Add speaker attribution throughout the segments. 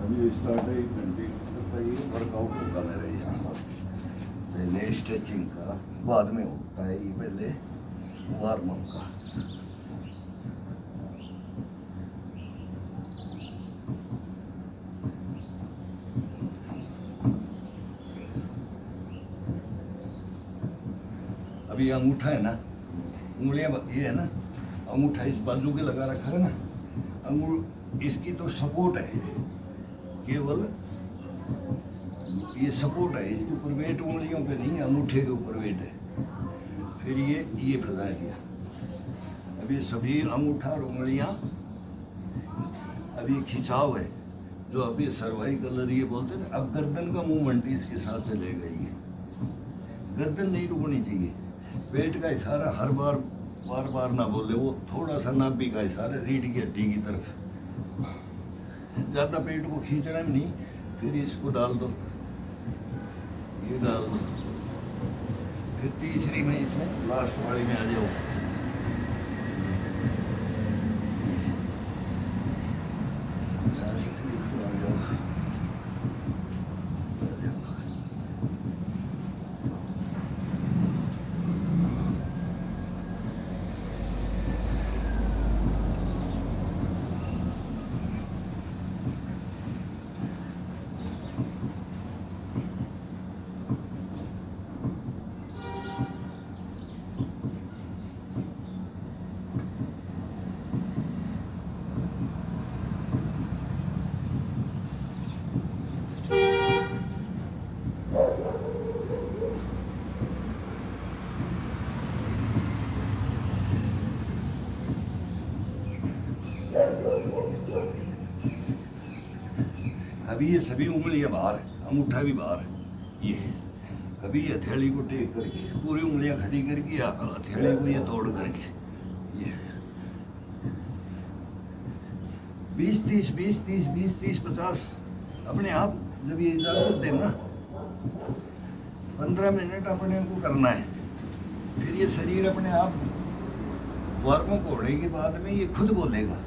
Speaker 1: अभी स्टार्ट है 1 घंटे तक का ये वर्कआउट होगा मेरे यहाँ पर। पहले स्ट्रेचिंग का, बाद में होता है ये पहले वार्म अप का। अभी अंगूठा है ना, उंगलियां ये है ना, अंगूठा इस बाजू के लगा रखा है ना, इसकी तो सपोर्ट है, केवल ये सपोर्ट है, इसके ऊपर वेट उंगलियों पे नहीं है, अंगूठे के ऊपर वेट है। फिर ये फंसा दिया। अब ये सभी अंगूठा और उंगलियां, अभी खिंचाव है जो अभी सर्वाइकल ये बोलते हैं। अब गर्दन का मूवमेंट इसके साथ चलेगा, ये गर्दन नहीं रुकनी चाहिए। पेट का इशारा हर बार बार ना बोले, वो थोड़ा सा नाभि का इशारा, रीढ़ की हड्डी की तरफ। ज़्यादा पेट को खींचना भी नहीं। फिर इसको डाल दो, ये डाल दो। फिर तीसरी में इसमें लास्ट वाली में आ जाओ। अभी ये सभी उंगलियां बाहर है, अंगूठा भी बाहर है। ये अभी हथेली को टेक करके, पूरी उंगलियां खड़ी करके, या हथेली को ये तोड़ करके, ये 20-30 20-30 20-30 50 अपने आप। जब ये इजाजत देना 15 मिनट अपने को करना है। फिर ये शरीर अपने आप वार्म होने के बाद में ये खुद बोलेगा,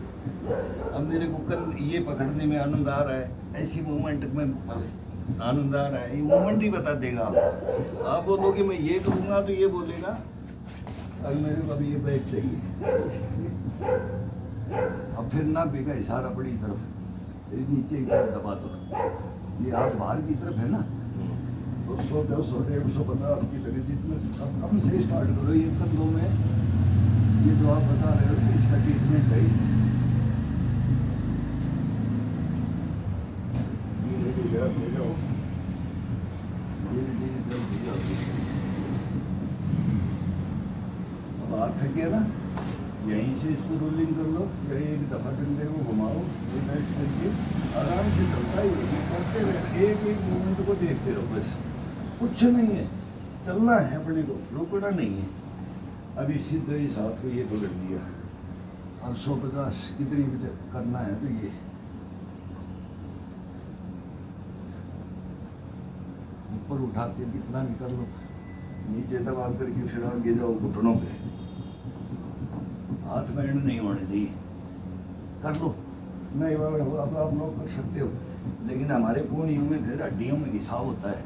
Speaker 1: अब मेरे को कर ये पकड़ने में आनंद आ रहा है, ऐसी मूवमेंट में आनंद आ रहा है, ये मूवमेंट ही बता देगा। आप बोलोगे मैं ये करूँगा तो ये बोलेगा अब मेरे को अभी ये बैग चाहिए। अब फिर ना बेगा इशारा बड़ी तरफ, फिर नीचे की तरफ दबा दो। ये हाथ बाहर की तरफ है ना, 100 200 150 की तरह जितने कम से स्टार्ट करो। ये कदमों में ये जो आप बता रहे हो इसका ट्रीटमेंट है। धीरे जाओ, धीरे जल्दी जाओ। अब हाथ थक गया ना, यहीं से इसको रोलिंग कर लो, या एक दफा डंडे को घुमाओ, रिलैक्स करके आराम से चलता ही करते रहे। एक मूवमेंट को देखते रहो, बस कुछ नहीं है, चलना है अपने को, रुकना नहीं है। अभी सीधे इस हाथ को ये पकड़ दिया। अब 150 कितनी भी करना है तो ये ऊपर उठा के कितना भी कर लो, नीचे दबा करके फिर आगे जाओ घुटनों पे। हाथ बैंड नहीं होने चाहिए, कर लो। नहीं बाबा अब आप लोग कर सकते हो, लेकिन हमारे कोनियों में फिर हड्डियों में घिसाव होता है।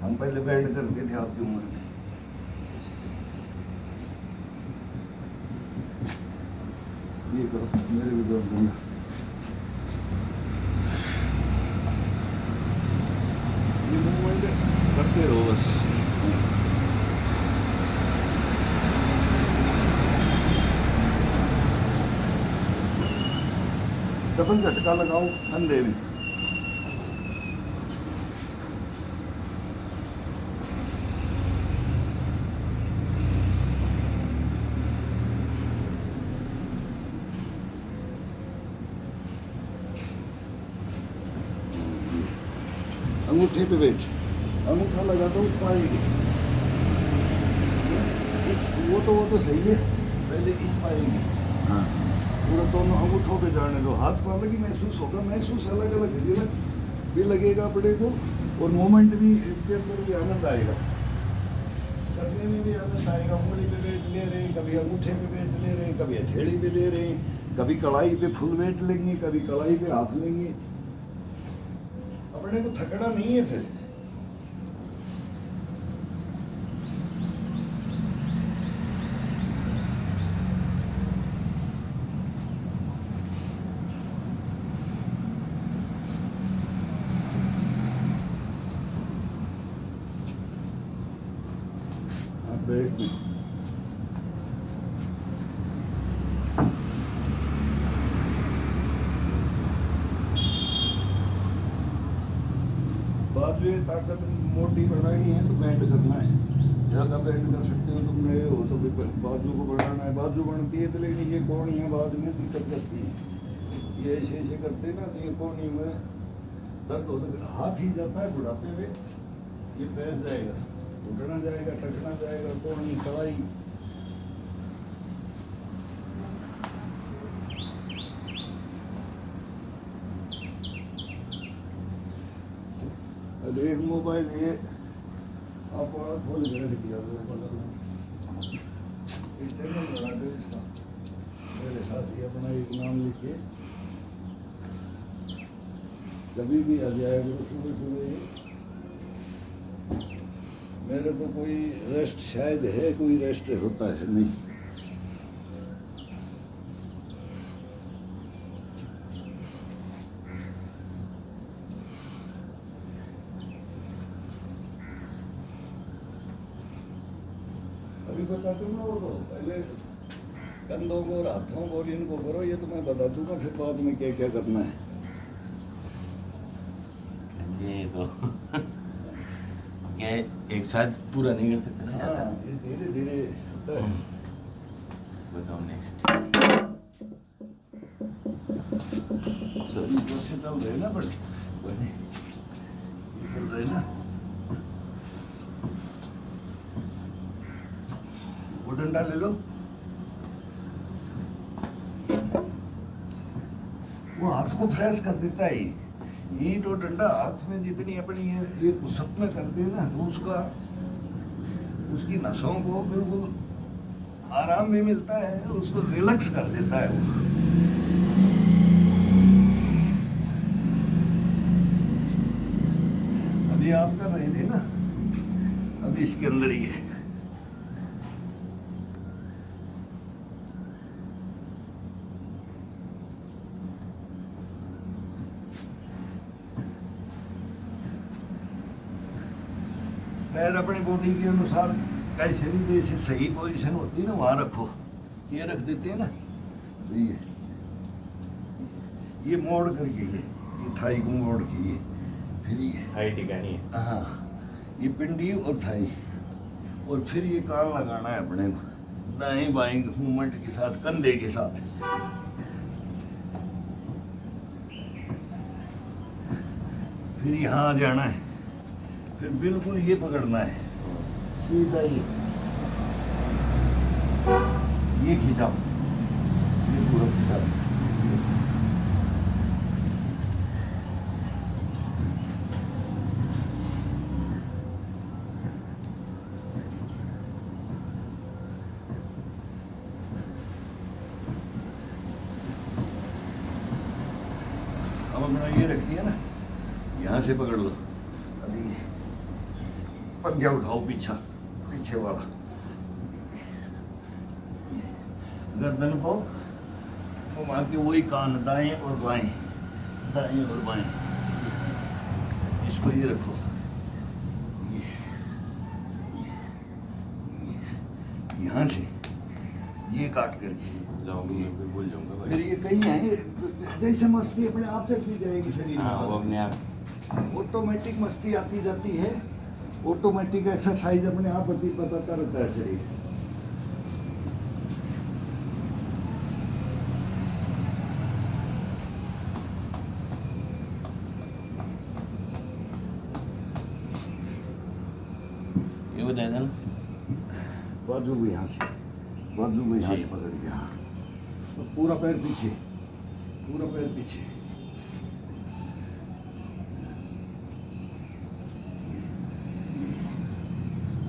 Speaker 1: हम पहले बैंड करते थे आपकी उम्र में। ये करो, मेरे भी दर्द होगा। ये मूवमेंट करते रहो बस। डबल झटका लगाओ कंधे में। अंगूठे पे बैठ, अंगूठा लगा दो उस पाएगी। वो तो सही है, पहले इस पाएगी। हाँ, पूरा दोनों अंगूठों पे जाने दो। हाथ को अलग ही महसूस होगा, महसूस अलग अलग रिलैक्स भी लगेगा अपने को, और मोमेंट भी के अंदर भी आनंद आएगा, करने में भी आनंद आएगा। उंगली पे वेट ले रहे हैं, कभी अंगूठे पे वेट ले रहे हैं, कभी हथेली पे ले रहे हैं, कभी कढ़ाई पे फुल वेट लेंगे, कभी कढ़ाई पे हाथ लेंगे, अपने को थकना नहीं है फिर। ब्रेक में बाजू ये ताकत मोटी बढ़ानी है तो बैंड करना है, ज़्यादा बैंड कर सकते हो तुम नए हो तो भी बाजू को बढ़ाना है। बाजू बढ़ती है तो, लेकिन ये कोहनियाँ बाद में दिक्कत करती हैं। ये ऐसे ऐसे करते ना तो ये कोहनी में दर्द होता है, हाथ ही जाता है बुढ़ापे में, ये बैठ जाएगा, उठना जाएगा, टकना जाएगा, कोहनी कलाई। एक मोबाइल ये आप खोल के रख दिया चैनल बना दो इसका, मेरे साथ ही अपना एक नाम लिख के कभी भी आ जाएगा तो सुबह सुबह। मेरे को कोई रेस्ट शायद है, कोई रेस्ट होता है नहीं। अभी बता दूंगा वो, पहले कंधों को और हाथों को और इनको करो, ये तो मैं बता दूंगा फिर बाद में क्या क्या करना है।
Speaker 2: ये तो क्या एक साथ पूरा नहीं कर सकते ना।
Speaker 1: हाँ, ये धीरे धीरे होता है।
Speaker 2: बताओ नेक्स्ट।
Speaker 1: सभी कोशिश चल रहे ना, बट चल रहे ना। वो डंडा ले लो, वो हाथ को फ्रेश कर देता है। ईंट और डंडा हाथ में जितनी अपनी ये घुसप में करते हैं ना, तो उसकी नसों को बिल्कुल आराम भी मिलता है, उसको रिलैक्स कर देता है वो। अभी आप कर रहे थे ना, अभी इसके अंदर ही है। पैर अपनी बॉडी के अनुसार कैसे भी, जैसे सही पोजीशन होती है ना वहाँ रखो। ये रख देते हैं ना, तो ये मोड़ करके ये थाई को मोड़ के ये फिर ये
Speaker 2: थाई टिकानी है।
Speaker 1: हाँ, ये पिंडी और थाई, और फिर ये कान लगाना है अपने को दाएं बाएं मूवमेंट के साथ, कंधे के साथ। फिर यहाँ आ जाना है, फिर बिल्कुल ये पकड़ना है सीधा, ये खिंचाओ, ये पूरा खिंचाओ। अब अपना ये रख दिया ना, यहाँ से पकड़ लो। अभी पंजा उठाओ, पीछे वाला गर्दन को घुमा के, वही कान दाएं और बाएं, दाएं और बाएं। इसको ये रखो, यहाँ से ये काट करके
Speaker 2: भूल जाऊंगा।
Speaker 1: फिर ये कहीं है, जैसे मस्ती अपने आप चलती जाएगी शरीर में।
Speaker 2: हाँ, वो अपने आप
Speaker 1: ऑटोमेटिक मस्ती आती जाती है, ऑटोमेटिक एक्सरसाइज अपने आप बताता रहता है शरीर।
Speaker 2: ये बताया था ना,
Speaker 1: बाजू को यहाँ से, बाजू को यहाँ से पकड़ के, हाँ, तो पूरा पैर पीछे, पूरा पैर पीछे।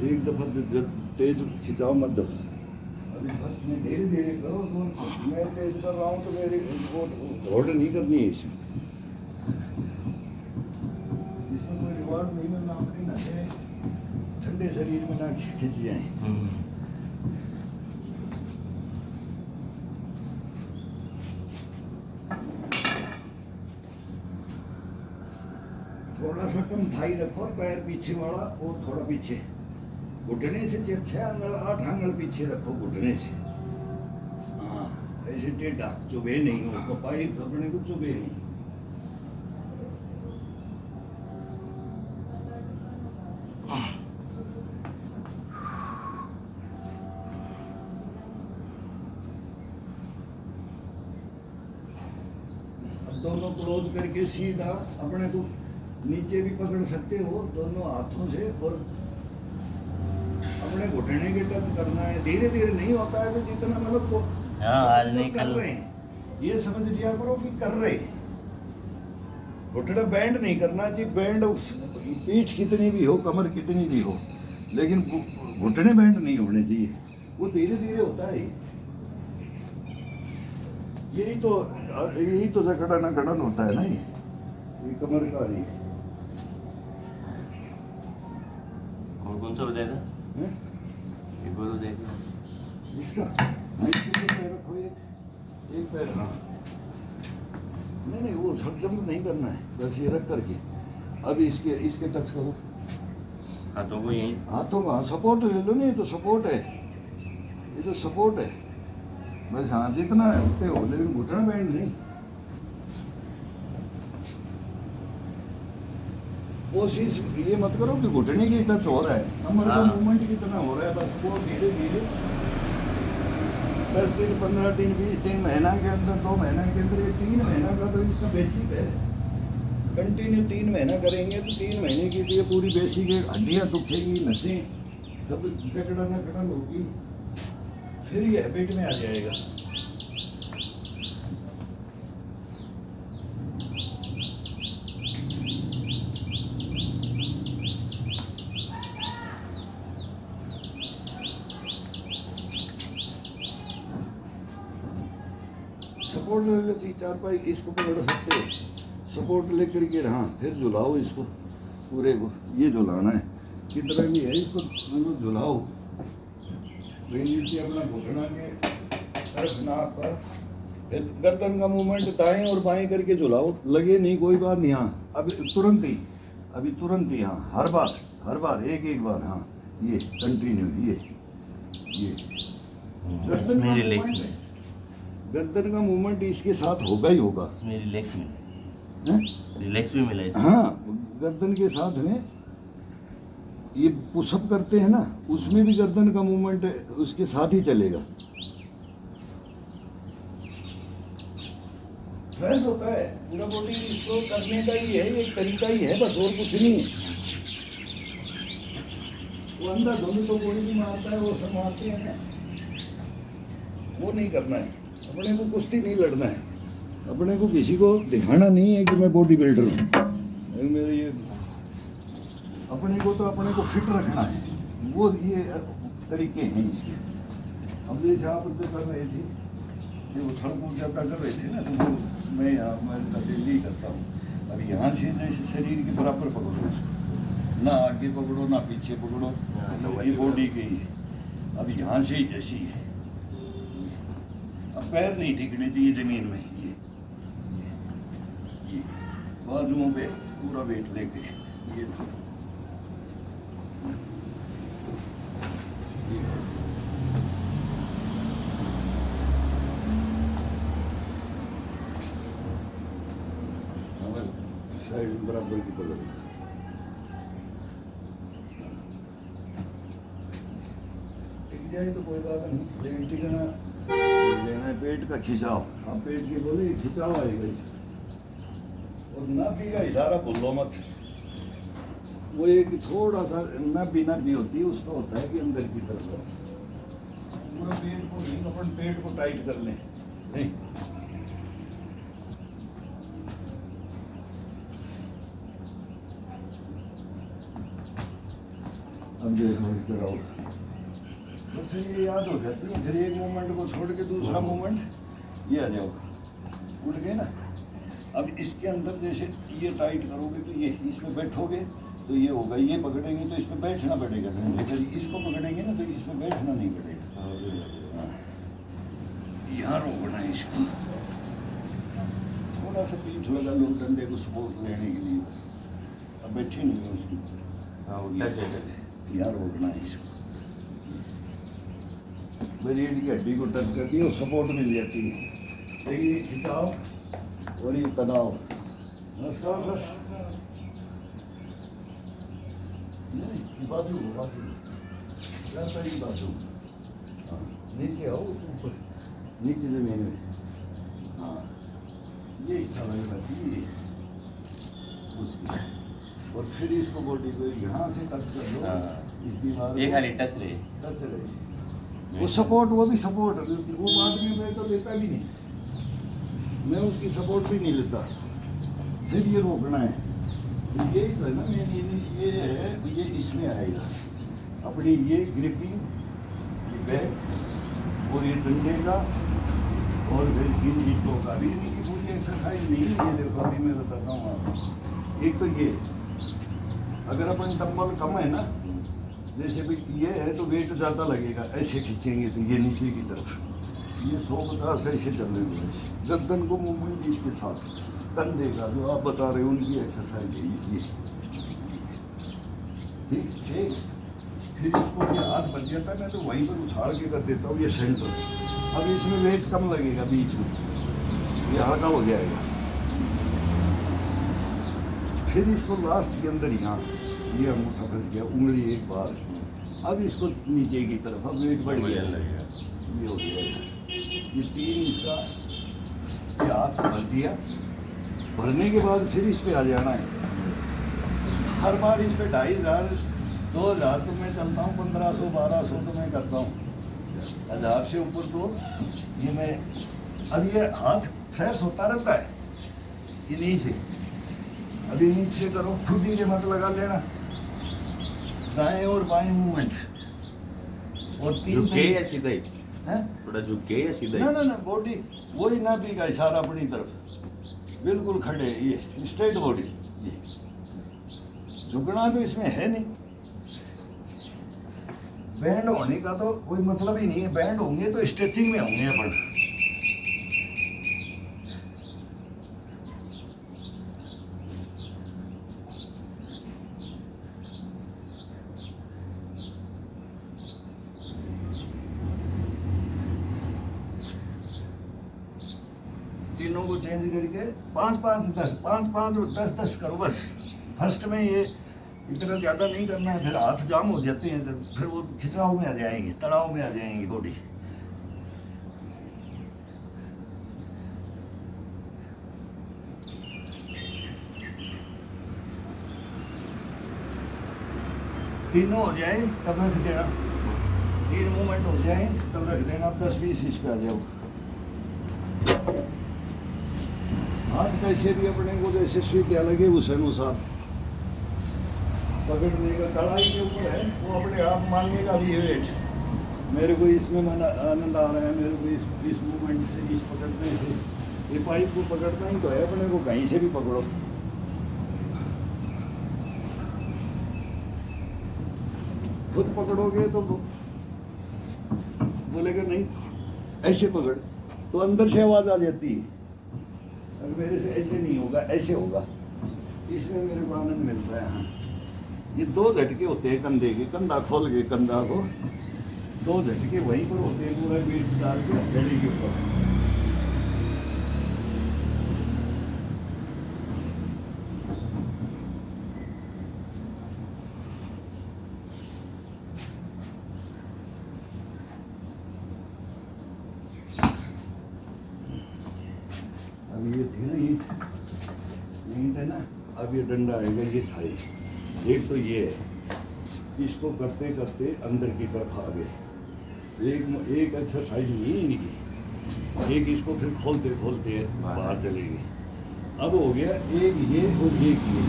Speaker 1: एक दफा तेज खिंचाव मत दो, अभी फर्स्ट में धीरे धीरे करो तो मैं तेज कर रहा हूँ तो मेरी वो दौड़ नहीं करनी है इसमें। इसमें कोई रिवॉर्ड नहीं मिलना, अपनी नसें ठंडे शरीर में ना खिंच जाए। थोड़ा सा कम थाई रखो, पैर पीछे वाला और थोड़ा पीछे, घुटने से 6 आंगल 8 आंगल पीछे रखो घुटने से। हाँ ऐसे टेढ़ा चुभे नहीं हो, पपाई अपने को चुभे नहीं। अब दोनों क्लोज करके सीधा अपने को नीचे भी पकड़ सकते हो दोनों हाथों से, और अपने घुटने के टच करना है। धीरे धीरे नहीं होता है तो जितना मतलब को
Speaker 2: आज नहीं
Speaker 1: कर
Speaker 2: कल
Speaker 1: रहे हैं, ये समझ लिया करो कि कर रहे। घुटना बैंड नहीं करना चाहिए, बैंड पीठ कितनी भी हो, कमर कितनी भी हो, लेकिन घुटने बैंड नहीं होने चाहिए। वो धीरे धीरे होता है। यही तो जकड़न अकड़न होता है ना, ये कमर का नहीं है।
Speaker 2: कौन सा बताएगा
Speaker 1: हैं?
Speaker 2: ये बोलो देखो
Speaker 1: इसका इसके ऊपर पैर रखो, एक पैर। हाँ नहीं वो जंप नहीं करना है, बस ये रख करके अब इसके टच करो
Speaker 2: हाथों को यहीं।
Speaker 1: हाथों का सपोर्ट ले लो। नहीं ये तो सपोर्ट है, ये तो सपोर्ट है बस। हाँ जितना पे हो, लेकिन घुटना बैंड नहीं। कोशिश ये मत करो कि घुटने की टच हो रहा है, कमर का मूवमेंट कितना हो रहा है, बस वो धीरे धीरे 10 दिन 15 दिन 20 दिन महीना के अंदर 2 महीना के अंदर, ये 3 महीना का तो इसका बेसिक है। कंटिन्यू 3 महीना करेंगे तो 3 महीने की तो ये पूरी बेसिक है। हड्डियाँ दुखेगी, नसें सब जकड़न अकड़न होगी, फिर ये हैबिट में आ जाएगा। सपोर्ट ले लो, 4 पाई इसको पकड़ सकते हो, सपोर्ट लेकर के। हाँ फिर झुलाओ इसको पूरे को, ये झुलाना है कितना भी है, इसको मतलब झुलाओ। नीचे अपना घुटना के तरफ नाक का, फिर गर्दन का मूवमेंट दाएं और बाएं करके झुलाओ, लगे नहीं कोई बात नहीं। हाँ अभी तुरंत ही। हाँ हर बार एक बार। हाँ ये कंटिन्यू ये गर्दन का मूवमेंट इसके साथ होगा ही होगा।
Speaker 2: इसमें रिलैक्स भी मिला है।
Speaker 1: हाँ गर्दन के साथ में ये पुशअप करते हैं ना, उसमें भी गर्दन का मूवमेंट उसके साथ ही चलेगा। फ्रेश होता है पूरा बॉडी, इसको करने का ही है, एक तरीका ही है बस, और कुछ नहीं है। वो अंदर धोनी तो गोली भी मारता है, वो सब मारते हैं ना, वो नहीं करना है। अपने को कुश्ती नहीं लड़ना है, अपने को किसी को दिखाना नहीं है कि मैं बॉडी बिल्डर हूँ। मेरे ये अपने को तो अपने को फिट रखना है, वो ये तरीके हैं इसके। अब जैसे आप जो कर रहे थे, ये उछल कूद जाता कर रहे थे ना, तो वो मैं डेली करता हूँ। अब यहाँ से जैसे शरीर के बराबर पकड़ो इसको, ना आगे पकड़ो ना पीछे पकड़ो, ये बॉडी की है। अब यहाँ से ही जैसी है, अब पैर नहीं टिकने चाहिए जमीन में, ये बाजुओं पे पूरा वेट लेके ये साइड बराबर की पकड़, टिक जाए तो कोई बात नहीं, लेकिन टिकना लेना है। पेट का खिंचाव, आप पेट के बोले खिंचाव आएगा, और नाभि का इशारा भूलो मत। वो एक थोड़ा सा नाभि होती है, उसका होता है कि अंदर की तरफ बस, पूरा पेट को नहीं, अपन पेट को टाइट कर लें नहीं। अब देखो इधर आओ, बस फिर ये याद हो जाती है, फिर एक मूवमेंट को छोड़ के दूसरा मूवमेंट ये आ जाओ, उठ गए ना। अब इसके अंदर जैसे ये टाइट करोगे तो ये इसमें बैठोगे तो ये होगा, ये पकड़ेंगे तो इसमें बैठना पड़ेगा, इसको पकड़ेंगे ना तो इसमें बैठना नहीं पड़ेगा। हाँ। यहाँ रोकना है इसको, थोड़ा सा पीठ लगा लो डंडे को सपोर्ट लेने के लिए बस, अब बैठे नहीं है उसके ऊपर।
Speaker 2: हाँ उल्टा चाहिए,
Speaker 1: यहाँ रोकना है इसको, रीढ़ की हड्डी को टच करती है और सपोर्ट मिल जाती है। देखिए खिंचाओ और ये तनाव, नमस्कार सर, नहीं बाजू बाजू बाजू, हाँ नीचे आओ ऊपर, नीचे जमीन में, हाँ ये हिस्सा लगेगा ये उसकी, और फिर इसको बॉडी को यहाँ से टच कर लो।
Speaker 2: हाँ।
Speaker 1: इस दीवार
Speaker 2: ये खाली टच रहे,
Speaker 1: टच रहे, वो सपोर्ट, वो भी सपोर्ट, वो आदमी मैं तो लेता भी नहीं, मैं उसकी सपोर्ट भी नहीं लेता। फिर ये रोकना है, यही तो है ना मेन, ये है, ये इसमें आएगा अपनी ये ग्रिपिंग, ये बैक और ये डंडे का और फिर इन ईटों का भी, इनकी पूरी एक्सरसाइज नहीं है। ये देखो अभी मैं बताता हूँ आपको, एक तो ये अगर अपन डंबल कम है ना, जैसे भी ये है तो वेट ज़्यादा लगेगा, ऐसे खींचेंगे तो ये नीचे की तरफ, ये 150 ऐसे चल रहे हैं, गर्दन को मूवमेंट इसके साथ, कंधे का जो आप बता रहे हो उनकी एक्सरसाइज है ये, ठीक ठीक। फिर इसको ये हाथ बच जाता है, मैं तो वहीं पर उछाल के कर देता हूँ, ये सेंटर, अब इसमें वेट कम लगेगा, बीच में ये हल्का हो जाएगा। फिर इसको लास्ट के अंदर यहाँ ये अंगूठा फंस गया, उंगली एक बार, अब इसको नीचे की तरफ, अब वेट बढ़ गया, ये हो गया, ये तीन इसका, ये हाथ भर दिया, भरने के बाद फिर इस पे आ जाना है। हर बार इस पे 2500 2000 तो मैं चलता हूँ, 1500 1200 तो मैं करता हूँ, 1000 से ऊपर तो ये मैं, अब ये हाथ फ्रेश होता रहता है इन्हीं से। अभी नीचे करो, खुदी के मत लगा लेना, दाएं और बाएं मूवमेंट, और तीन
Speaker 2: झुके या सीधा ही,
Speaker 1: हैं,
Speaker 2: थोड़ा झुके या सीधा
Speaker 1: ना
Speaker 2: ही,
Speaker 1: ना बॉडी वही ना भी का इशारा अपनी तरफ, बिल्कुल खड़े, ये स्ट्रेट बॉडी, ये झुकना तो इसमें है नहीं, बैंड होने का तो कोई मतलब ही नहीं है, बैंड होंगे तो स्ट्रेचिंग में होंगे अपन। तीनों को चेंज करके 5 5 10 5 5 10 10 करो बस। फर्स्ट में ये इतना ज़्यादा नहीं करना है, फिर हाथ जाम हो जाते हैं, तो फिर वो खिंचाव में आ जाएंगे, तनाव में आ जाएंगी बॉडी। तीनों हो जाए तब रख देना, 3 मूवमेंट हो जाए तब रख देना, 10-20 इस पे आ जाओ। हाथ कैसे भी अपने को जैसे स्वीट क्या लगे उस अनुसार पकड़ने का, कड़ाई के ऊपर है वो अपने आप मांगेगा भी ये वेट, मेरे को इसमें आनंद आ रहा है, मेरे को इस मूवमेंट से, इस पकड़ने से, ये पाइप को पकड़ना ही तो है अपने को, कहीं से भी पकड़ो। खुद पकड़ोगे तो बोलेगा नहीं ऐसे पकड़, तो अंदर से आवाज़ आ जाती है, अगर मेरे से ऐसे नहीं होगा, ऐसे होगा, इसमें मेरे को आनंद मिलता है। हाँ, ये 2 झटके होते हैं कंधे के, कंधा खोल के कंधा को 2 झटके वहीं पर होते हैं, पूरा वेट डाल के हथेली के ऊपर। अब ये थी ना ईंट है ना, अब ये डंडा आएगा, ये थाई, एक तो ये है, इसको करते करते अंदर की तरफ आ गए, एक एक्सरसाइज नहीं है इनकी, एक इसको फिर खोलते खोलते बाहर चलेगी। अब हो गया एक ये और एक ये,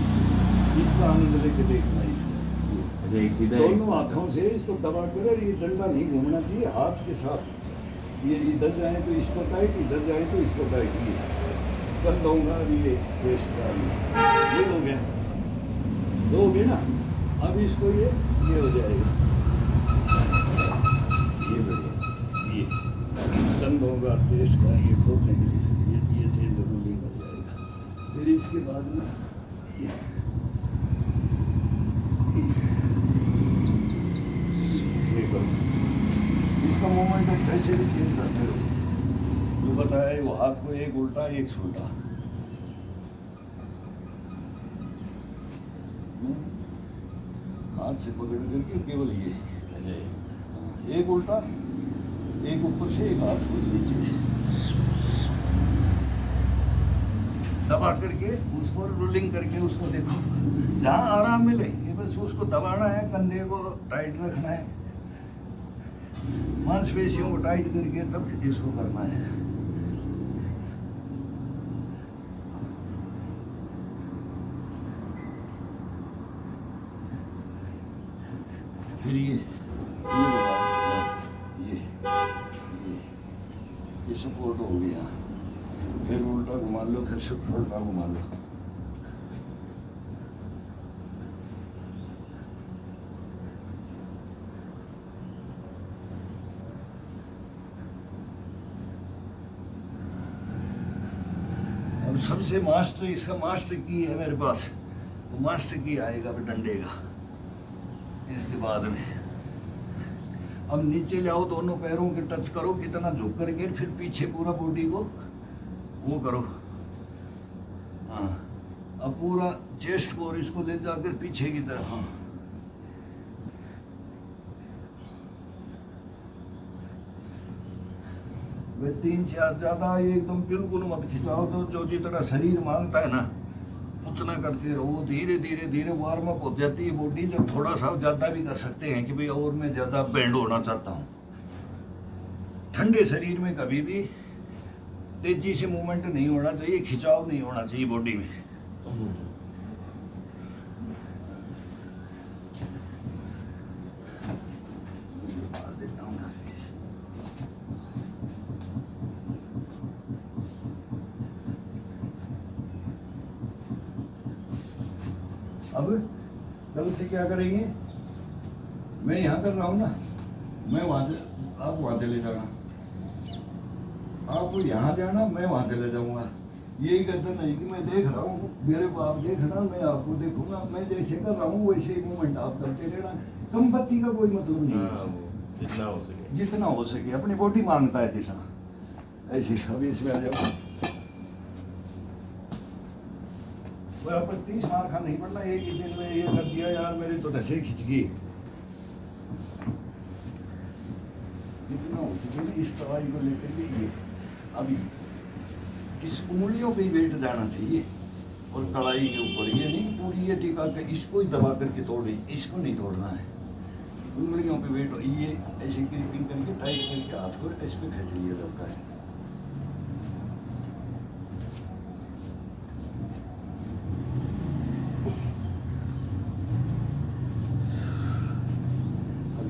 Speaker 1: इसका आनंद लेके देखना इसको,
Speaker 2: अच्छा एक सीधा
Speaker 1: दोनों हाथों से इसको दबा कर, और ये डंडा नहीं घूमना चाहिए, हाथ के साथ ये इधर जाए तो इसको टाइट, इधर जाए तो इसको टाइट, ये कर दूंगा। ये चेस्ट का ये हो गया, दो हो गए ना। अब इसको ये हो जाएगा, ये बढ़िया, ये कंधों का चेस्ट का ये खोलने के लिए ये चेंज रोलिंग हो जाएगा। फिर इसके बाद में ये करो, इसका मोमेंट कैसे भी चेंज करते रहो। जो बताया वो हाथ को एक उल्टा एक सुलटा, हाथ से पकड़ करके केवल ये एक उल्टा एक ऊपर से, एक हाथ को नीचे से दबा करके उसको रोलिंग करके उसको देखो जहाँ आराम मिले, ये बस उसको दबाना है, कंधे को टाइट रखना है, मांसपेशियों को टाइट करके तब इसको करना है। फिर ये सपोर्ट हो गया, फिर उल्टा घुमा लो, फिर उल्टा घुमा लो। अब सबसे मास्टर, इसका मास्टर की है मेरे पास, वो मास्टर की आएगा फिर डंडे का। इसके बाद में अब नीचे लाओ, दोनों पैरों के टच करो, कितना झुक करके, फिर पीछे पूरा बॉडी को वो करो। हाँ, अब पूरा चेस्ट को और इसको ले जाकर पीछे की तरफ। हाँ, वे 3-4 ज्यादा एकदम बिल्कुल मत खिंचाओ, तो जो जितना शरीर मांगता है ना उतना करते रहो। धीरे धीरे धीरे वार्म अप हो जाती है बॉडी। जब थोड़ा सा ज्यादा भी कर सकते हैं कि भाई और मैं ज्यादा बेंड होना चाहता हूँ। ठंडे शरीर में कभी भी तेजी से मूवमेंट नहीं होना चाहिए, खिंचाव नहीं होना चाहिए बॉडी में। अब से क्या करेंगे, मैं यहाँ कर रहा हूँ ना, मैं वहाँ से, आप वहाँ चले जाना, आप यहाँ जाना, मैं वहाँ चले जाऊँगा। यही करता नहीं कि मैं देख रहा हूँ, मेरे को आप देखना, मैं आपको देखूंगा। मैं जैसे कर रहा हूँ वैसे ही मूवमेंट आप करते रहना। कम बत्ती का कोई मतलब नहीं है, जितना हो सके अपनी बॉडी मांगता है जितना। ऐसे अभी इसमें आ जाओ, पर 30 मार खा नहीं पड़ना एक ही दिन में। ये कर दिया यार, मेरे तो ढसे खिंच गई। जितना हो सके इस दवाई को लेकर के ये अभी इस उंगलियों पे वेट जाना चाहिए, और कड़ाई के ऊपर ये नहीं पूरी ये टिका के इसको ही दबा करके तोड़े, इसको नहीं तोड़ना है। उंगलियों पे वेट, ये ऐसे ग्रिपिंग करके टाइट करके हाथ को इस पे खींच लिया जाता है।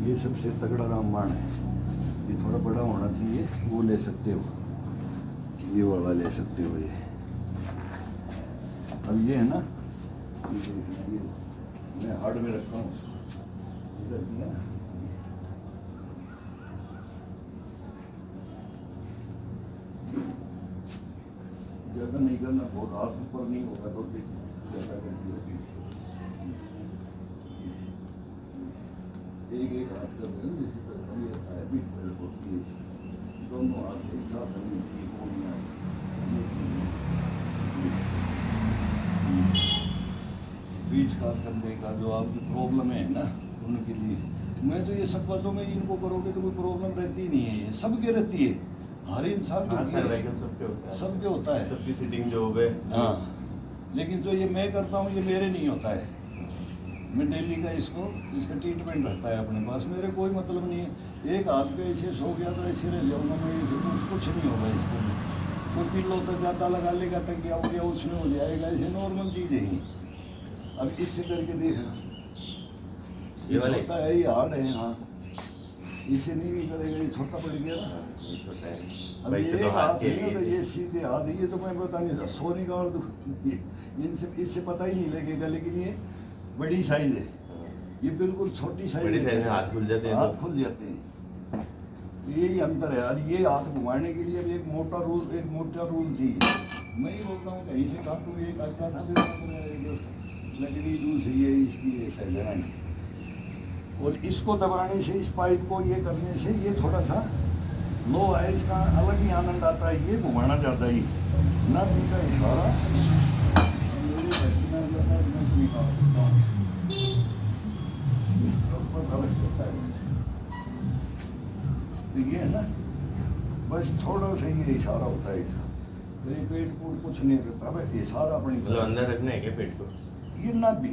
Speaker 1: ये सबसे तगड़ा रामबाण है, ये थोड़ा बड़ा होना चाहिए, वो ले सकते हो, ये वाला ले सकते हो। ये अब ये है ना, ये मैं हार्ड में रखता हूँ उसको, इधर दिया ना, ज़्यादा नहीं करना, बहुत हाथ ऊपर नहीं होगा तो ज़्यादा करती होगी। एक हाथ कर रहे हैं, जैसे दोनों हाथ एक साथ होने चाहिए। बीच का करने का जो आपकी प्रॉब्लम है ना, उनके लिए मैं तो ये सब बातों में इनको करोगे तो कोई प्रॉब्लम रहती ही नहीं है। ये सबके रहती है, हर इंसान सबके होता है,
Speaker 2: सबकी सिटिंग जो हो गए।
Speaker 1: हाँ, लेकिन जो ये मैं करता हूँ ये मेरे नहीं होता है। मैं डेली का इसका ट्रीटमेंट रहता है अपने पास, मेरे कोई मतलब नहीं है। एक हाथ पे ऐसे सो गया तो ऐसे रह जाऊँगा मैं, ऐसे कुछ नहीं होगा इसके लिए। कोई पिल्लो तक ज़्यादा लगा लेगा, तकिया हो गया उसमें हो जाएगा, ऐसे नॉर्मल चीज़ है ही। अब इससे करके देखना,
Speaker 2: ये वाले
Speaker 1: छोटा है, ये हार्ड है। हाँ, इसे नहीं निकलेगा, ये छोटा पड़ गया ना।
Speaker 2: ये छोटा है
Speaker 1: अब
Speaker 2: वैसे
Speaker 1: ये
Speaker 2: तो
Speaker 1: एक
Speaker 2: हाथ
Speaker 1: हाथ
Speaker 2: के
Speaker 1: नहीं होता,
Speaker 2: लिए
Speaker 1: ये सीधे हाथ है। ये तो मैं बता नहीं, सो निकाल दूँ इनसे, इससे पता ही नहीं लगेगा। लेकिन ये बड़ी साइज है, ये बिल्कुल छोटी साइज
Speaker 2: बड़ी
Speaker 1: है।
Speaker 2: साइज में हाथ खुल जाते हैं
Speaker 1: हाथ
Speaker 2: तो।
Speaker 1: खुल जाते हैं। यही अंतर है। और ये हाथ घुमाने के लिए अब एक मोटा रूल चाहिए। मैं ही बोलता हूँ कहीं से काटूँ, ये काटता था, फिर जो लकड़ी दूसरी है इसकी सहजनाई, और इसको दबाने से, इस पाइप को ये करने से ये थोड़ा सा लो है, इसका अलग ही आनंद आता है। ये घुमाना चाहता है ना, भी का इशारा मेरे पसीना जाता है, मैं निकाल देता हूँ। ऊपर अलग होता है, तो ये है ना, बस थोड़ा सा ये इशारा होता है इसका। मेरे पेट को कुछ नहीं करता, बस इशारा अपनी
Speaker 2: मतलब अंदर रखना है क्या पेट को?
Speaker 1: ये ना भी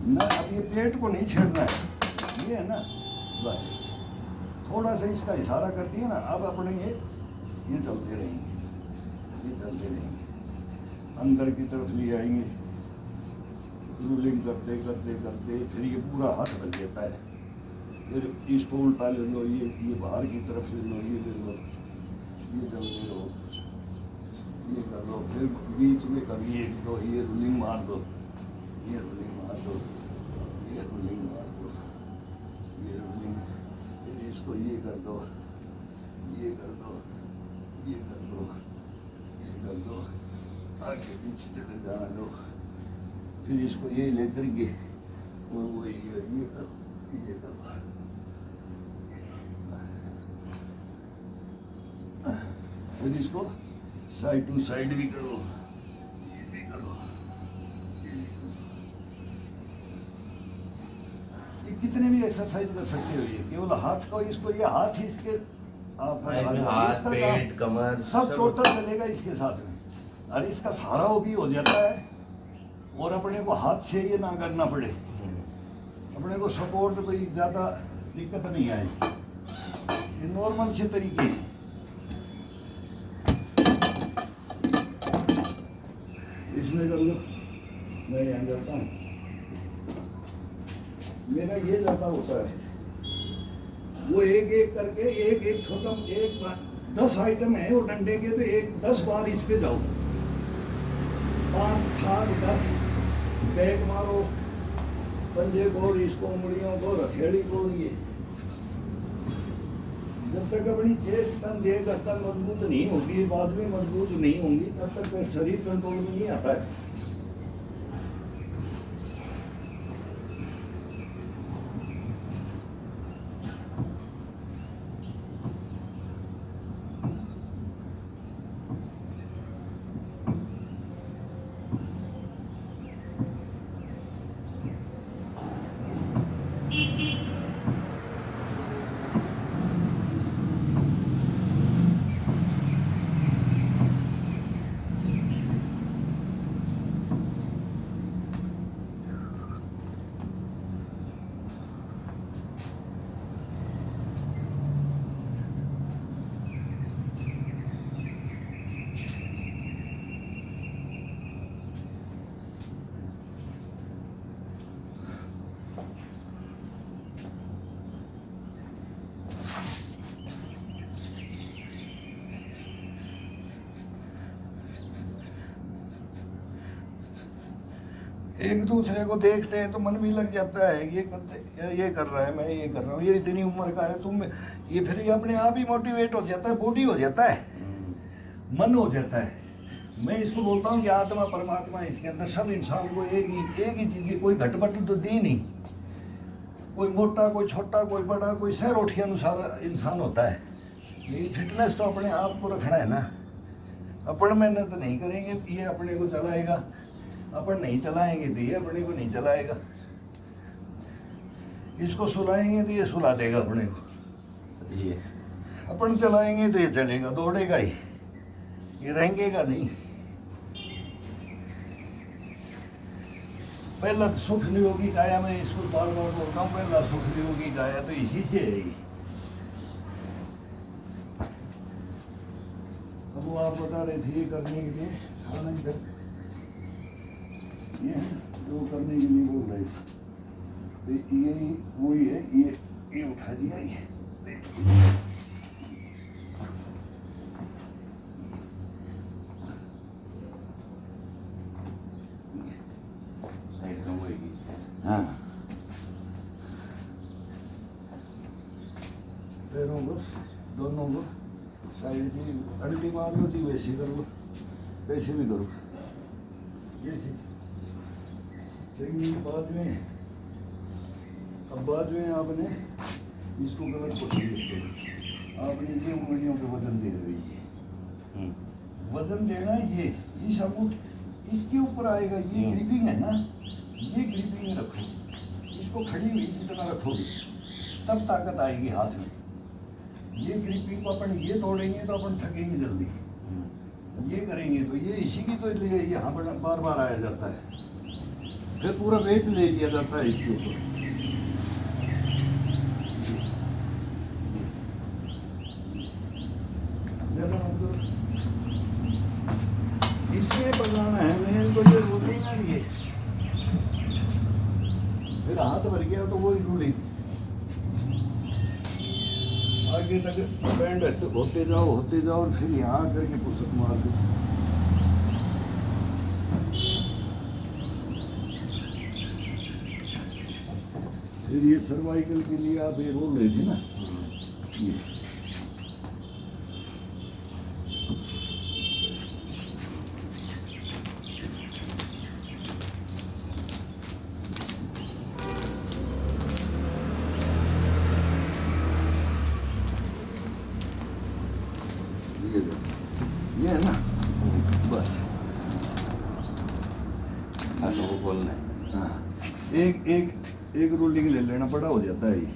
Speaker 1: ना, अब ये पेट को नहीं छेड़ना है, ये है ना, बस थोड़ा सा इसका इशारा करती है ना। अब अपने ये चलते रहेंगे, ये चलते रहेंगे, अंदर की तरफ ले आएंगे, रूलिंग करते करते करते फिर ये पूरा हाथ बन जाता है। फिर इसको उल्टा ले लो, ये बाहर की तरफ ले लो, ये ले लो, ये चलते रहो, ये कर लो। फिर बीच में कभी एक दो ये रूलिंग मार दो, ये रूलिंग मार दो, ये रूलिंग मार दो, ये रूलिंग, फिर इसको ये कर दो, ये कर दो, ये कर दो, ये कर दो, आगे पीछे चले जाना दो। फिर इसको ये ले करके और वो ये कर, ये कर लो, फिर इसको साइड टू साइड भी करो, ये भी करो, ये भी करो। ये कितने भी एक्सरसाइज कर सकते हो, ये केवल हाथ को, इसको ये हाथ ही इसके आप
Speaker 2: हाथ,
Speaker 1: इसका
Speaker 2: पेट,
Speaker 1: काम
Speaker 2: कमर
Speaker 1: सब टोटल चलेगा इसके साथ में। अरे इसका सहारा वो भी हो जाता है, और अपने को हाथ से ये ना करना पड़े, अपने को सपोर्ट कोई ज़्यादा दिक्कत नहीं आए, ये नॉर्मल से तरीके हैं। इसमें कर लो, मैं यहाँ जाता हूँ, मेरा ये ज़्यादा होता है। वो एक एक करके एक छोटा, एक 10 आइटम है वो डंडे के, तो 10 बार इस पे जाओ, 5 7 10 बैक मारो, पंजे को, इसको, उंगलियों को, हथेली को। ये जब तक अपनी चेस्ट तन देह गर्दन मजबूत नहीं होगी, बाद में मजबूत नहीं होंगी, तब तक फिर शरीर कंट्रोल में नहीं आता है। एक दूसरे को देखते हैं तो मन भी लग जाता है, ये कर रहा है, मैं ये कर रहा हूँ, ये इतनी उम्र का है, तुम ये, फिर ये अपने आप ही मोटिवेट हो जाता है, बॉडी हो जाता है, मन हो जाता है। मैं इसको बोलता हूँ कि आत्मा परमात्मा इसके अंदर, सब इंसान को एक ही चीज़, कोई घटपट तो दी नहीं, कोई मोटा, कोई छोटा, कोई बड़ा, कोई सहरोठ के अनुसार इंसान होता है। लेकिन फिटनेस तो अपने आप को रखना है ना, अपन मेहनत नहीं करेंगे तो ये अपने को चलाएगा, अपन नहीं चलाएंगे तो ये अपने को नहीं चलाएगा। इसको सुलाएंगे तो ये सुला देगा अपने को,
Speaker 2: सही है।
Speaker 1: अपन चलाएंगे तो ये चलेगा, दौड़ेगा ही, ये रहेंगेगा नहीं। पहला सुख निरोगी काया, मैं इसको बार बार बोलता हूँ, पहला सुख निरोगी काया तो इसी से है। अब वो आप बता रहे थे ये करने के लिए, ये जो करने के लिए बोल रहे थे। तो ये वही है, ये उठा दिया ये।
Speaker 2: साइड में होएगी।
Speaker 1: हाँ, पैरों को दोनों को साइड जी अंटी मार लो जी, वैसे कर लो, वैसे भी करो ये चीज। लेकिन बाद में, अब बाद में आपने इसको गलत को आपने ये उंगलियों पे वजन दे रही है। वजन देना ये इस अंगूठ इसके ऊपर आएगा, ये ग्रिपिंग है ना, ये ग्रिपिंग रखो, इसको खड़ी हुई जितना रखोगे तब ताकत आएगी हाथ में। ये ग्रिपिंग को अपन ये तोड़ेंगे तो अपन थकेंगे जल्दी, ये करेंगे तो ये इसी की तो लिए यहाँ पर बार बार आया जाता है, फिर पूरा वेट ले लिया जाता है इसके ऊपर। इसमें बनाना है मेन तो ये रूलिंग है, ये फिर हाथ भर गया तो वही रूलिंग आगे तक बैंड होते जाओ और फिर यहाँ आकर के पुस्तक मार दो। फिर ये सर्वाइकल के लिए आप ये बोल रहे थे ना, ये ये है ना, बस
Speaker 2: हाँ तो वो बोलना है।
Speaker 1: हाँ, एक रोलिंग ले लेना, बड़ा हो जाता है ये,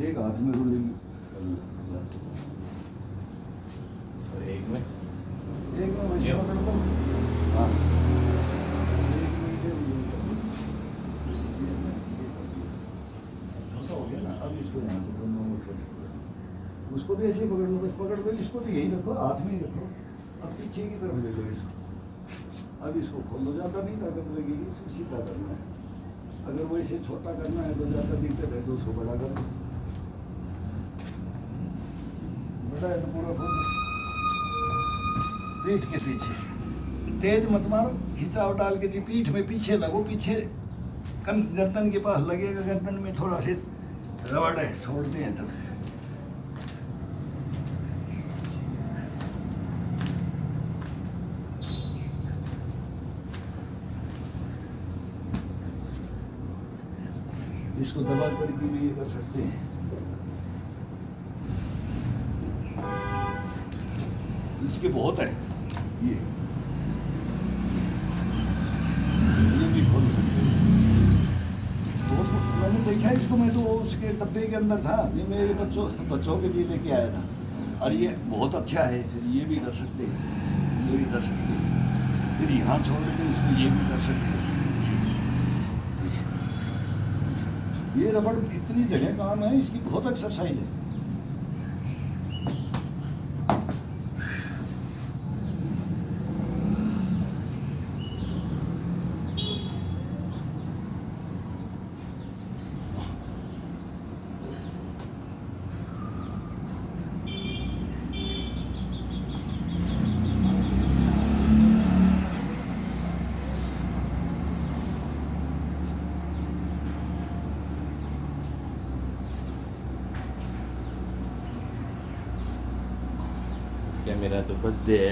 Speaker 1: एक हाथ में रोलिंग कर लो।
Speaker 2: और एक में
Speaker 1: वैसे पकड़ दो। हाँ, एक में ये रोलिंग कर लो। छोटा हो गया ना, अब इसको यहाँ से दोनों को छोटा, उसको भी ऐसे ही पकड़ लो, बस पकड़ लो, इसको भी यही रखो, हाथ में ही रखो। अब पीछे की तरफ ले लो इसको, अब इसको खोल लो, ज़्यादा नहीं ताकत लगेगी, इसको सीधा करना है। अगर वो इसे छोटा करना है तो ज़्यादा दिक्कत है तो उसको बड़ा कर लो, बड़ा है तो पूरा खोल लो। पीठ के पीछे तेज मत मारो, खिंचाव डाल के जी पीठ में पीछे लगो, पीछे गर्दन के पास लगेगा, गर्दन में थोड़ा से रबड़ है, छोड़ते हैं तब। इसको दबा करके भी ये कर सकते हैं। इसके बहुत है, ये भी खोल सकते हैं। बहुत मैंने देखा है इसको, मैं तो वो उसके डब्बे के अंदर था, ये मेरे बच्चों के लिए लेके आया था, और ये बहुत अच्छा है। फिर ये भी कर सकते हैं, ये भी कर सकते हैं, फिर यहाँ छोड़ के इसको ये भी कर सकते हैं। ये रबड़ इतनी जगह काम है, इसकी बहुत एक्सरसाइज है।
Speaker 2: क्या मेरा तो फर्स्ट डे है,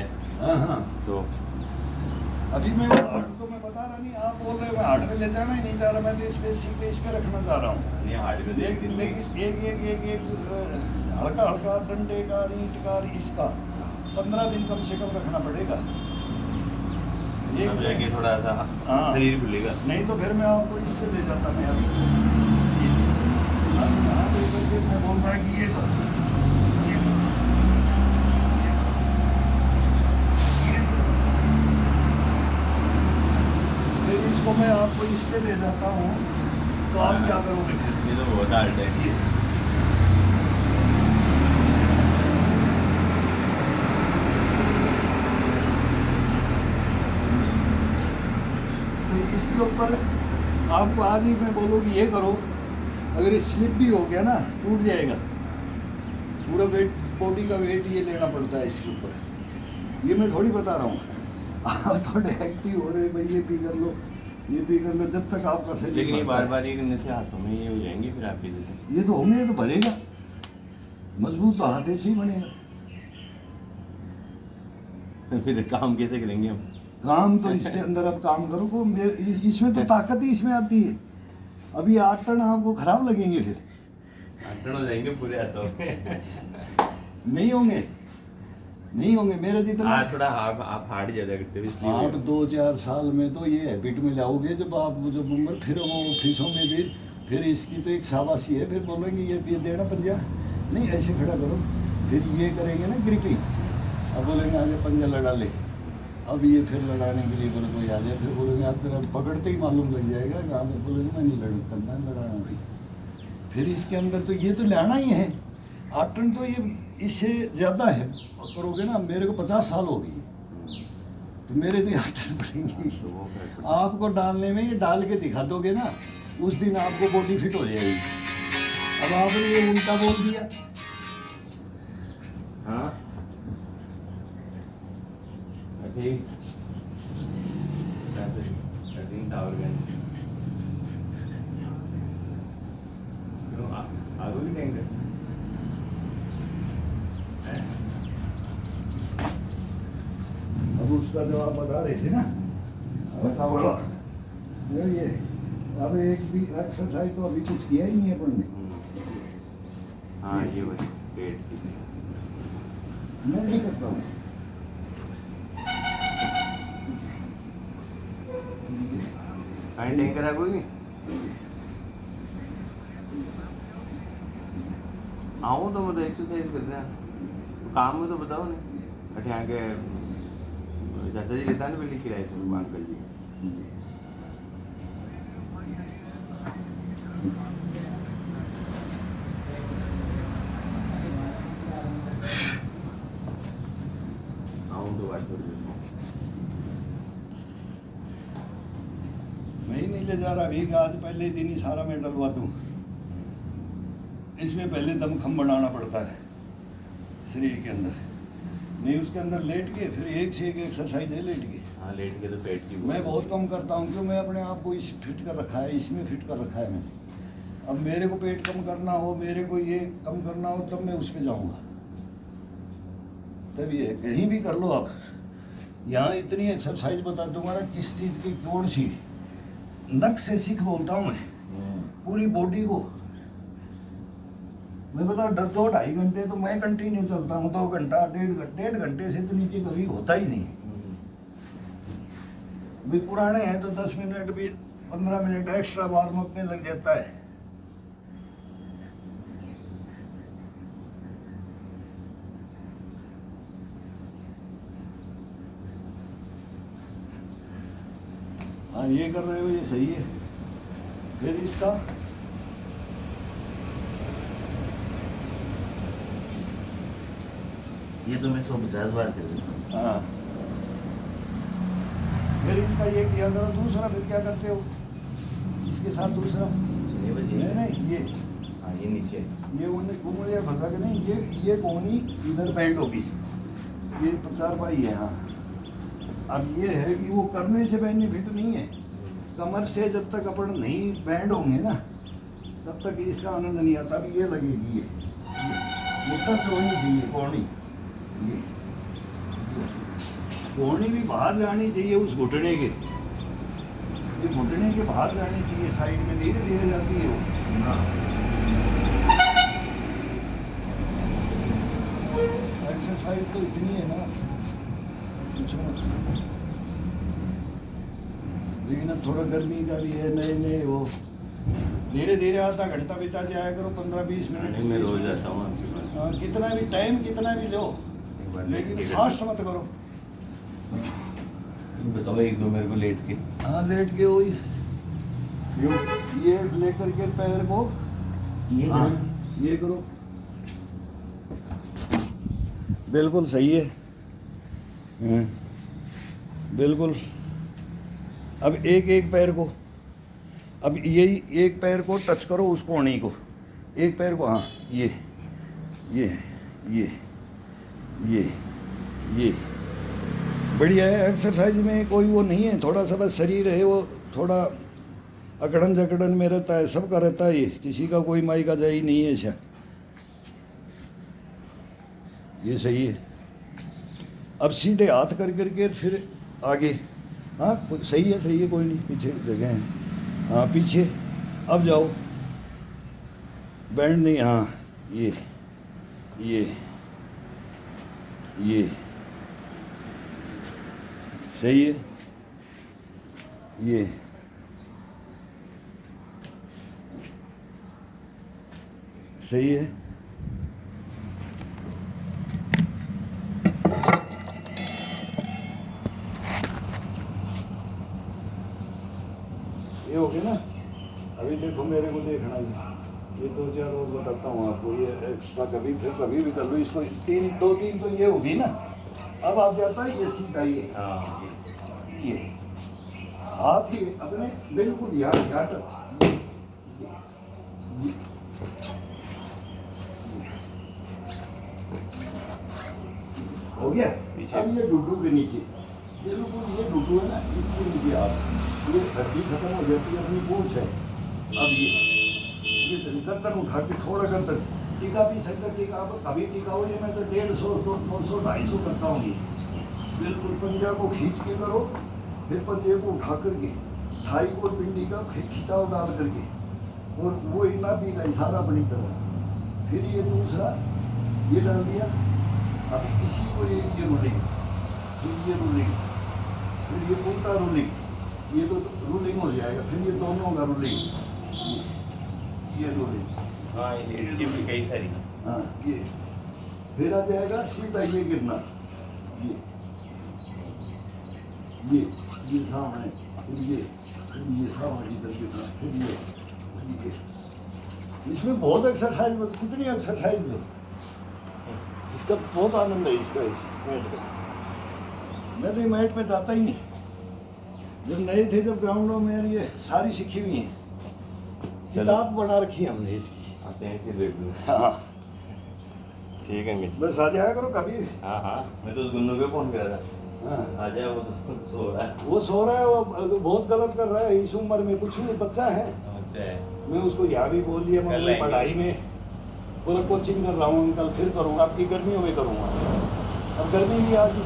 Speaker 1: हाँ,
Speaker 2: तो
Speaker 1: अभी मैं हार्ट तो मैं बता रहा नहीं, आप बोल रहे हो मैं हार्ट में ले जाना ही नहीं चाह रहा, मैं तो इस पे सीख के इस पे रखना चाह रहा हूँ।
Speaker 2: नहीं हार्ड में देख
Speaker 1: लेकिन एक हल्का हल्का डंडे का, ईंट का, इसका 15 दिन कम से कम रखना पड़ेगा।
Speaker 2: एक जाके थोड़ा सा
Speaker 1: हाँ,
Speaker 2: शरीर खुलेगा।
Speaker 1: नहीं तो फिर मैं आपको इससे ले जाता, मैं अभी मैं बोल रहा कि ये फिर इसको मैं आपको इससे ले जाता हूँ, तो आप क्या करोगे फिर?
Speaker 2: ये तो बहुत हार्ड है।
Speaker 1: तो इसके ऊपर आपको आज ही मैं बोलूँ कि ये करो, अगर ये स्लिप भी हो गया ना टूट जाएगा। पूरा वेट, बॉडी का वेट ये लेना पड़ता है इसके ऊपर। ये मैं थोड़ी बता रहा हूँ, आप थोड़े एक्टिव हो रहे भाई, ये भी कर लो, ये भी कर लो, जब तक आपका शरीर
Speaker 2: लेकिन ये
Speaker 1: भरता
Speaker 2: बार
Speaker 1: है।
Speaker 2: बार ये करने से हाथों में ये हो जाएंगे फिर आपके जैसे।
Speaker 1: ये तो होंगे, ये तो भरेगा, मजबूत तो हाथ ऐसे ही बनेगा।
Speaker 2: फिर काम कैसे करेंगे हम?
Speaker 1: काम तो इसके अंदर अब काम करो को, इसमें तो ताकत ही इसमें आती है। अभी 8 टन आपको खराब लगेंगे, फिर
Speaker 2: आंटन हो जाएंगे पूरे हाथों में।
Speaker 1: नहीं होंगे, नहीं होंगे मेरा जितना।
Speaker 2: हाँ, थोड़ा आप हार्ड ज्यादा करते हो इसलिए।
Speaker 1: आप 2-4 साल में तो ये हैबिट में लाओगे, जब आप जब उम्र फिर वो ऑफिसों में भी, फिर इसकी तो एक शाबाशी है, फिर बोलेंगे ये देना पंजा, नहीं ऐसे खड़ा करो, फिर ये करेंगे ना ग्रिपिंग, अब बोलेंगे आज पंजा लड़ा ले, अब ये फिर लड़ाने के लिए बोले कोई आ जाए, फिर बोलेंगे आप तेरा पकड़ते ही मालूम लग जाएगा, कहाँ पे बोलेंगे मैं नहीं लड़ करना लड़ाना भाई। फिर इसके अंदर तो ये तो लाना ही है 8 टन, तो ये इससे ज़्यादा है करोगे ना। मेरे को 50 साल हो गई, तो मेरे तो 8 टन पड़ेंगी।
Speaker 2: तो वो फिर-
Speaker 1: आपको डालने में, ये डाल के दिखा दोगे ना, उस दिन आपको बॉडी फिट हो जाएगी। अब आपने ये उल्टा बोल दिया।
Speaker 2: हाँ ठीक, 13 टावर गन क्यों आगो भी देंगे हैं?
Speaker 1: अब उसका जो आप बता रहे थे ना, बताओ ये अब एक भी एक्सरसाइज तो अभी कुछ किया ही नहीं है अपन ने।
Speaker 2: हाँ ये वही पेट की।
Speaker 1: मैं नहीं करता हूँ।
Speaker 2: कहीं टैंकर है कोई? आओ तो मतलब एक्सरसाइज करते हैं, तो काम में तो बताओ नहीं। अठे आके चाचा जी लेता है ना पहले किराए से अंकल जी। आओ तो बात कर
Speaker 1: मैं ही नहीं ले जा रहा अभी, आज पहले ही दिन ही सारा मैं डलवा दूँ। इसमें पहले दमखम बनाना पड़ता है शरीर के अंदर, नहीं उसके अंदर लेट के फिर एक से एक एक्सरसाइज है लेट के।
Speaker 2: हाँ लेट के तो पेट की
Speaker 1: मैं बहुत कम करता हूँ, क्यों मैं अपने आप को इस फिट कर रखा है, इसमें फिट कर रखा है मैंने। अब मेरे को पेट कम करना हो, मेरे को ये कम करना हो, तब मैं उस पर जाऊँगा। तब ये कहीं भी कर लो आप, यहाँ इतनी एक्सरसाइज बता दूंगा ना, किस चीज़ की कौन सी, नक से सीख बोलता हूँ मैं, पूरी बॉडी को। मैं बता 2-2.5 घंटे तो मैं कंटिन्यू चलता हूँ, 2 घंटा 1.5 घंटे से तो नीचे कभी होता ही नहीं। भी पुराने हैं तो 10 मिनट भी 15 मिनट एक्स्ट्रा वार्म अप में लग जाता है। हाँ ये कर रहे हो, ये सही है। फिर इसका
Speaker 2: ये तो मैं 150 बार कर रही हूँ।
Speaker 1: हाँ, फिर इसका ये किया करो। दूसरा फिर क्या करते हो इसके साथ? दूसरा
Speaker 2: ये बस ये-
Speaker 1: नहीं ये
Speaker 2: हाँ ये नीचे
Speaker 1: ये उंगलियां फंसा के नहीं, ये कोहनी इधर बैंड होगी, ये 4 पाई है। हाँ, अब ये है कि वो करने से बेनिफिट नहीं है, कमर से जब तक अपन नहीं बैंड होंगे ना, तब तक इसका आनंद नहीं आता। अब ये लगेगी, ये टच होनी चाहिए कोहनी, ये कोहनी भी बाहर जानी चाहिए उस घुटने के, ये घुटने के बाहर जानी चाहिए, साइड में धीरे धीरे जाती है वो।
Speaker 2: हाँ।
Speaker 1: एक्सरसाइज तो इतनी है ना, पूछो मत। लेकिन अब थोड़ा गर्मी का भी है, नए नए हो, धीरे धीरे आधा घंटा बिता जाया करो, 15-20 मिनट।
Speaker 2: नहीं, मैं रोज जाता हूँ आपके पास।
Speaker 1: हाँ, कितना भी टाइम कितना भी लो,
Speaker 2: एक बार
Speaker 1: लेकिन
Speaker 2: लेट के
Speaker 1: फास्ट मत करो।
Speaker 2: बताओ 1-2 मेरे को लेट के।
Speaker 1: हाँ लेट के हो, ये लेकर के पैर को,
Speaker 2: ये
Speaker 1: हाँ ये करो, बिल्कुल सही है। हाँ, बिल्कुल। अब एक एक पैर को अब यही एक पैर को टच करो उस कोहनी को, एक पैर को, हाँ ये ये ये बढ़िया है। एक्सरसाइज में कोई वो नहीं है, थोड़ा सा बस शरीर है वो थोड़ा अकड़न जकड़न में रहता है, सबका रहता है, ये किसी का कोई माई का जाई नहीं है। अच्छा ये सही है। अब सीधे हाथ कर करके फिर आगे, हाँ सही है कोई नहीं, पीछे जगह है, हाँ पीछे। अब जाओ, बैंड नहीं, हाँ ये सही है, ये सही है। ये हो गया ना। अभी देखो मेरे को देखना है, ये 2-4 और बताता हूँ आपको, ये एक्स्ट्रा कभी फिर कभी भी कर लो इसको। 2-3 तो ये होगी ना। अब आप जाता है ये सीधा, ये हाथ ही अपने बिल्कुल यहाँ टच, ये हो गया। अब ये डुडू के नीचे बिल्कुल, ये डुडू है ना, इसके नीचे आप ये हड्डी खत्म हो जाती है, अपनी पूंछ है। अब ये गर्दन उठा के थोड़ा गर्दन टीका भी सकते, टीका आप कभी टीका हो, ये मैं तो 150, 200, 250 करता हूँ। ये बिल्कुल पंजा को खींच के करो, फिर पंजे को उठा करके थाई को पिंडी का खिंचाव डाल करके, और वो इतना भी का इशारा अपनी तरफ। फिर ये दूसरा ये डाल दिया। अब इसी को ये रूलिंग, फिर ये रूलिंग, फिर ये उल्टा रूलिंग, ये तो रूलिंग हो जाएगा। फिर ये दोनों का रूलिंग, ये रूलिंग,
Speaker 2: हाँ ये भी कई सारी,
Speaker 1: हाँ ये फिर आ जाएगा सीधा ये गिरना, ये सामने, फिर ये सामने इधर गिरना, फिर ये। इसमें बहुत एक्सरसाइज, कितनी एक्सरसाइज है, इसका बहुत आनंद है इसका, इस मैट का। मैं तो ये मैट पे जाता ही नहीं। जब नए थे, जब ग्राउंडों में ये सारी सीखी हुई है, किताब बना रखी है हमने इसकी।
Speaker 2: आते हैं फिर देख लो।
Speaker 1: हाँ
Speaker 2: ठीक है मित्र,
Speaker 1: बस आ जाया करो कभी।
Speaker 2: हाँ मैं तो उस गुन्नू को फोन करा था,
Speaker 1: हाँ
Speaker 2: आ जाए, वो तो सो रहा है।
Speaker 1: वो सो रहा है, वो बहुत गलत कर रहा है इस उम्र में, कुछ नहीं, बच्चा है।
Speaker 2: अच्छा है।
Speaker 1: मैं उसको यहाँ भी बोल दिया,
Speaker 2: कर
Speaker 1: मैं
Speaker 2: लेंगे।
Speaker 1: पढ़ाई में बोला कोचिंग कर रहा हूँ अंकल, फिर करूँगा, आपकी गर्मियों में करूँगा। अब गर्मी भी आ गई,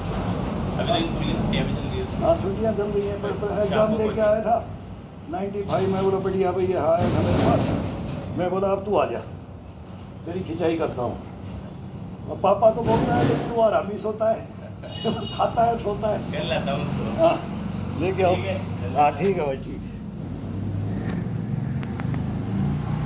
Speaker 2: अभी तो स्कूल की छुट्टियां भी चल रही है।
Speaker 1: हाँ छुट्टियाँ चल रही हैं, पर एग्जाम दे के आया था 95। मैं बोला बढ़िया भैया, हाँ आया था मेरे पास। मैं बोला अब तू आ जा, तेरी खिंचाई करता हूँ। और पापा तो बोलता है, लेकिन वो आरामी सोता है, खाता है, सोता है।
Speaker 2: कर लेता हूँ उसको।
Speaker 1: हाँ लेके आओ।
Speaker 2: ठीक है।
Speaker 1: हाँ ठीक है भाई, ठीक।